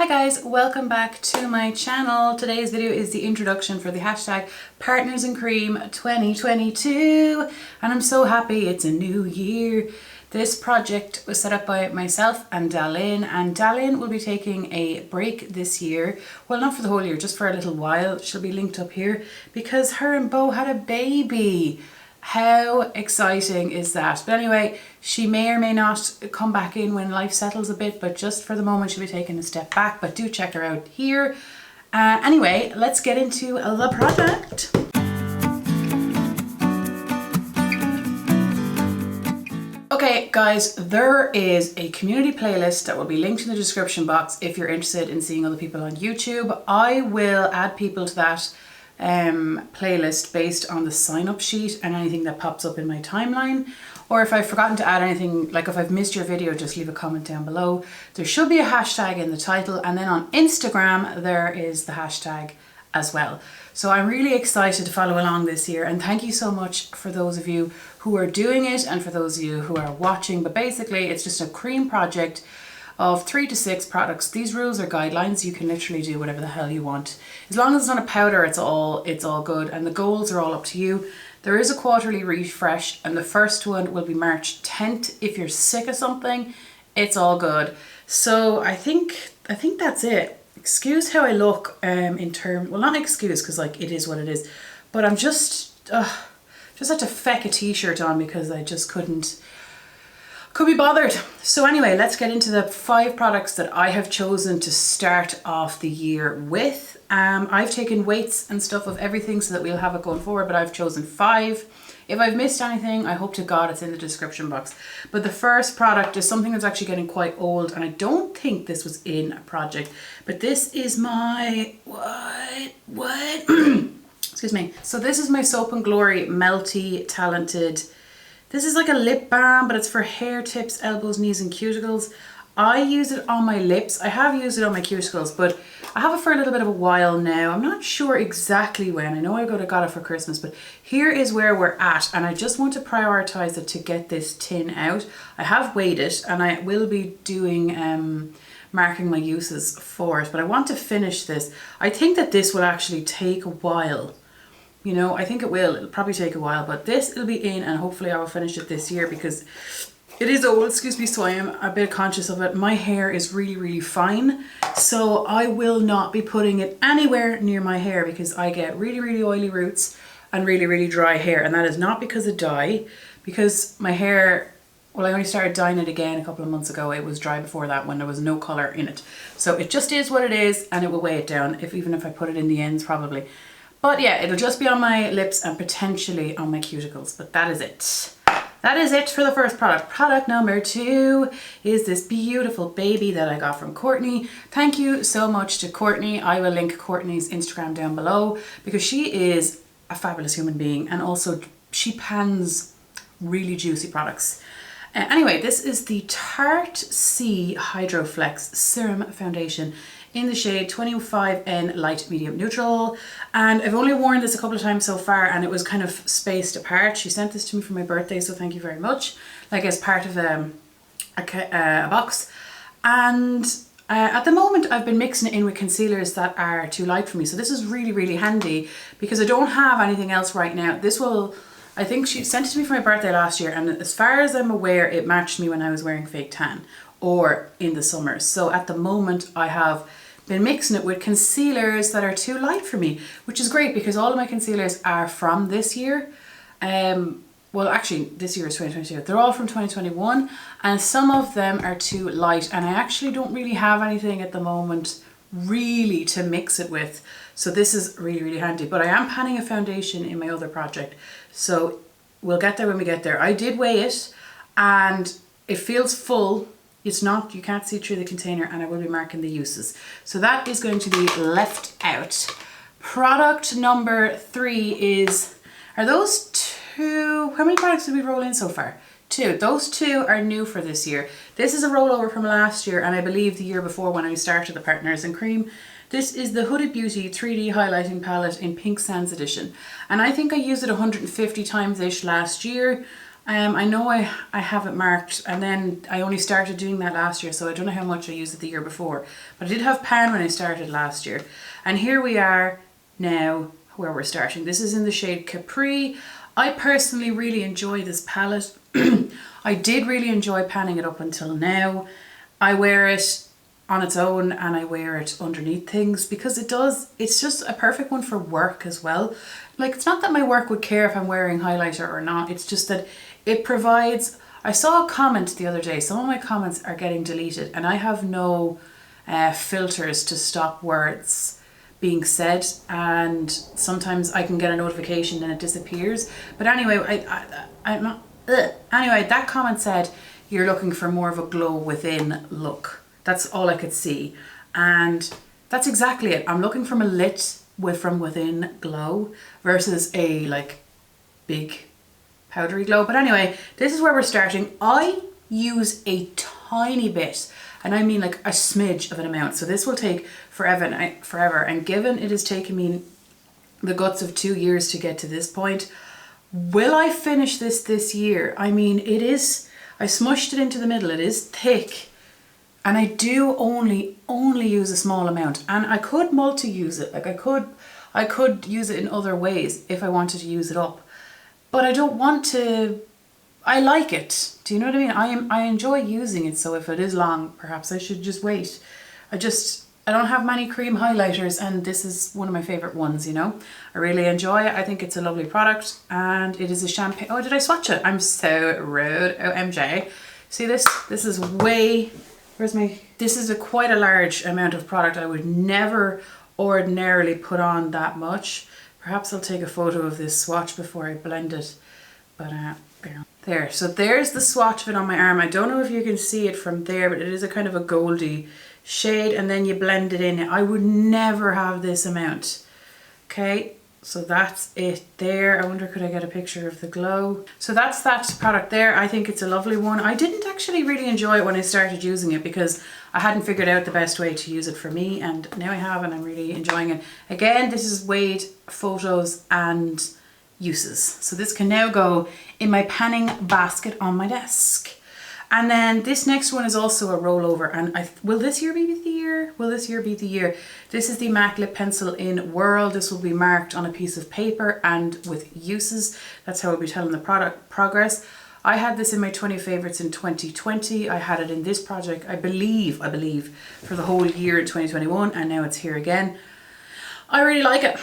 Hi guys, welcome back to my channel. Today's video is the introduction for the hashtag Partners in Cream 2022, and I'm so happy it's a new year. This project was set up by myself and DaLin, and DaLin will be taking a break this year. Well, not for the whole year, just for a little while. She'll be linked up here because her and Beau had a baby. How exciting is that? But anyway, she may or may not come back in when life settles a bit, but just for the moment she'll be taking a step back, but do check her out here. Anyway, let's get into the project. Okay guys, there is a community playlist that will be linked in the description box if you're interested in seeing other people on YouTube. I will add people to that playlist based on the sign up sheet and anything that pops up in my timeline, or if I've forgotten to add anything, like if I've missed your video, just leave a comment down below. There should be a hashtag in the title, and then on Instagram there is the hashtag as well. So I'm really excited to follow along this year, and thank you so much for those of you who are doing it and for those of you who are watching. But basically it's just a cream project of 3 to 6 products. These rules are guidelines. You can literally do whatever the hell you want. As long as it's not a powder, it's all good, and the goals are all up to you. There is a quarterly refresh, and the first one will be March 10th. If you're sick of something, it's all good. So I think that's it. Excuse how I look in terms, well, not excuse, because like it is what it is, but I'm just had to feck a t-shirt on because I just could be bothered. So anyway, let's get into the 5 products that I have chosen to start off the year with. I've taken weights and stuff of everything so that we'll have it going forward, but I've chosen 5. If I've missed anything, I hope to God it's in the description box. But the first product is something that's actually getting quite old, and I don't think this was in a project, but this is my, what? Excuse me. So this is my Soap and Glory Melty Talented. This is like a lip balm, but it's for hair tips, elbows, knees and cuticles. I use it on my lips. I have used it on my cuticles, but I have it for a little bit of a while now. I'm not sure exactly when. I know I got it for Christmas, but here is where we're at, and I just want to prioritize it to get this tin out. I have weighed it, and I will be doing marking my uses for it, but I want to finish this. I think that this will actually take a while. You know, I think it will. It'll probably take a while, but this will be in, and hopefully I will finish it this year because it is old, excuse me, so I am a bit conscious of it. My hair is really, really fine, so I will not be putting it anywhere near my hair because I get really, really oily roots and really, really dry hair, and that is not because of dye, because my hair, well, I only started dyeing it again a couple of months ago. It was dry before that when there was no colour in it. So it just is what it is, and it will weigh it down, even if I put it in the ends probably. But yeah, it'll just be on my lips and potentially on my cuticles, but that is it. That is it for the first product. Product number 2 is this beautiful baby that I got from Courtney. Thank you so much to Courtney. I will link Courtney's Instagram down below because she is a fabulous human being, and also she pans really juicy products. Anyway, this is the Tarte C Hydro Flex Serum Foundation in the shade 25N Light Medium Neutral, and I've only worn this a couple of times so far, and it was kind of spaced apart. She sent this to me for my birthday, so thank you very much, like as part of a box. And at the moment I've been mixing it in with concealers that are too light for me, so this is really, really handy because I don't have anything else right now. This will, I think she sent it to me for my birthday last year, and as far as I'm aware it matched me when I was wearing fake tan or in the summers. So at the moment I have been mixing it with concealers that are too light for me, which is great because all of my concealers are from this year. Well, actually this year is 2022. They're all from 2021, and some of them are too light, and I actually don't really have anything at the moment really to mix it with. So this is really, really handy, but I am panning a foundation in my other project, so we'll get there when we get there. I did weigh it and it feels full. It's not, you can't see through the container, and I will be marking the uses. So that is going to be left out. Product number 3 is, are those 2, how many products did we roll in so far? 2. Those 2 are new for this year. This is a rollover from last year, and I believe the year before when I started the Partners in Cream. This is the Huda Beauty 3D Highlighting Palette in Pink Sands Edition. And I think I used it 150 times-ish last year. I know I have it marked, and then I only started doing that last year, so I don't know how much I used it the year before. But I did have pan when I started last year. And here we are now where we're starting. This is in the shade Capri. I personally really enjoy this palette. I did really enjoy panning it up until now. I wear it on its own and I wear it underneath things because it's just a perfect one for work as well. Like, it's not that my work would care if I'm wearing highlighter or not, it's just that it provides, I saw a comment the other day, some of my comments are getting deleted and I have no filters to stop words being said, and sometimes I can get a notification and it disappears. But anyway, anyway, that comment said you're looking for more of a glow within look. That's all I could see, and that's exactly it. I'm looking from a lit from within glow versus a like big powdery glow. But anyway, this is where we're starting. I use a tiny bit, and I mean like a smidge of an amount. So this will take forever, and given it has taken me the guts of 2 years to get to this point, will I finish this year? I mean, it is, I smushed it into the middle, it is thick, and I do only use a small amount, and I could multi-use it. Like I could use it in other ways if I wanted to use it up, but I don't want to. I like it. Do you know what I mean? I enjoy using it, so if it is long, perhaps I should just wait. I don't have many cream highlighters, and this is one of my favorite ones, you know. I really enjoy it. I think it's a lovely product, and it is a champagne. Oh, did I swatch it? I'm so rude. OMJ. See this? This is way, where's my, this is quite a large amount of product. I would never ordinarily put on that much. Perhaps I'll take a photo of this swatch before I blend it, but there. So there's the swatch of it on my arm. I don't know if you can see it from there, but it is a kind of a goldy shade, and then you blend it in. I would never have this amount. Okay, so that's it there. I wonder, could I get a picture of the glow? So that's that product there. I think it's a lovely one. I didn't actually really enjoy it when I started using it because I hadn't figured out the best way to use it for me, and now I have, and I'm really enjoying it. Again, this is weighed photos and uses. So this can now go in my panning basket on my desk. And then this next one is also a rollover, and will this year be the year? Will this year be the year? This is the MAC Lip Pencil in Whirl. This will be marked on a piece of paper and with uses. That's how I'll be telling the product progress. I had this in my 20 favorites in 2020. I had it in this project, I believe, for the whole year in 2021, and now it's here again. I really like it.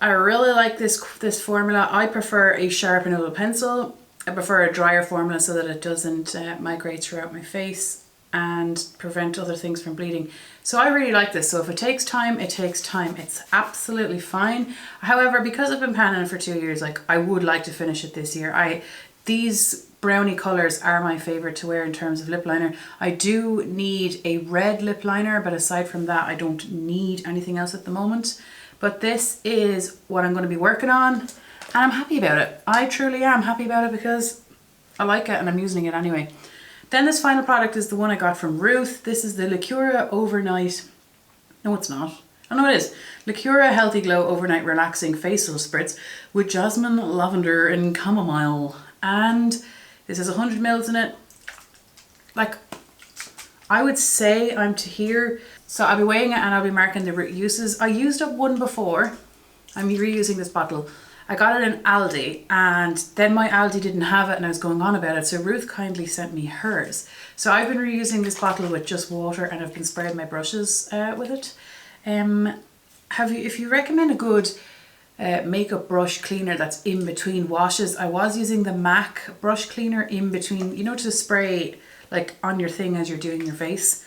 I really like this formula. I prefer a sharpenable pencil. I prefer a drier formula so that it doesn't migrate throughout my face and prevent other things from bleeding. So I really like this. So if it takes time, it takes time. It's absolutely fine. However, because I've been panning for 2 years, like, I would like to finish it this year. These brownie colours are my favourite to wear in terms of lip liner. I do need a red lip liner, but aside from that, I don't need anything else at the moment. But this is what I'm going to be working on, and I'm happy about it. I truly am happy about it because I like it and I'm using it anyway. Then this final product is the one I got from Ruth. This is the Lacura Overnight. No, it's not. Oh no, it is. Lacura Healthy Glow Overnight Relaxing Facial Spritz with jasmine, lavender and chamomile. And this has 100 mils in it. Like, I would say I'm to here. So I'll be weighing it and I'll be marking the uses. I used up one before. I'm reusing this bottle. I got it in Aldi, and then my Aldi didn't have it and I was going on about it. So Ruth kindly sent me hers. So I've been reusing this bottle with just water, and I've been spraying my brushes with it. If you recommend a good makeup brush cleaner that's in between washes, I was using the MAC brush cleaner in between, you know, to spray like on your thing as you're doing your face.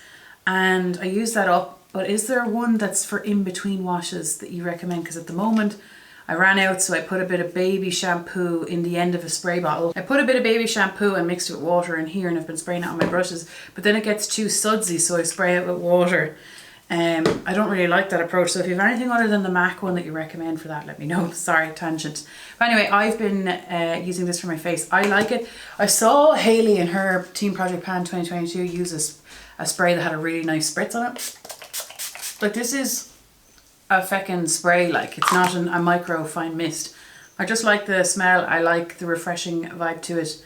And I used that up, but is there one that's for in between washes that you recommend? Because at the moment I ran out, so I put a bit of baby shampoo in the end of a spray bottle. I put a bit of baby shampoo and mixed it with water in here, and I've been spraying it on my brushes, but then it gets too sudsy, so I spray it with water. I don't really like that approach, so if you have anything other than the MAC one that you recommend for that, let me know. Sorry, tangent. But anyway, I've been using this for my face. I like it. I saw Hayley in her Team Project Pan 2022 use a spray that had a really nice spritz on it. Like, this is a feckin' spray, like, it's not a micro fine mist. I just like the smell. I like the refreshing vibe to it.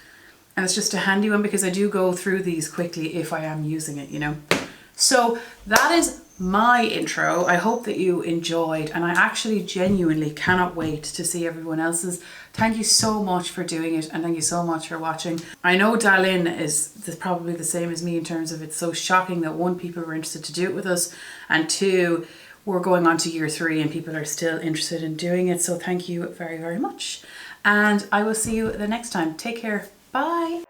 And it's just a handy one because I do go through these quickly if I am using it, you know. So that is my intro. I hope that you enjoyed, and I actually genuinely cannot wait to see everyone else's. Thank you so much for doing it, and thank you so much for watching. I know DaLin is probably the same as me in terms of it's so shocking that one, people were interested to do it with us, and two, we're going on to year 3 and people are still interested in doing it. So thank you very, very much. And I will see you the next time. Take care. Bye.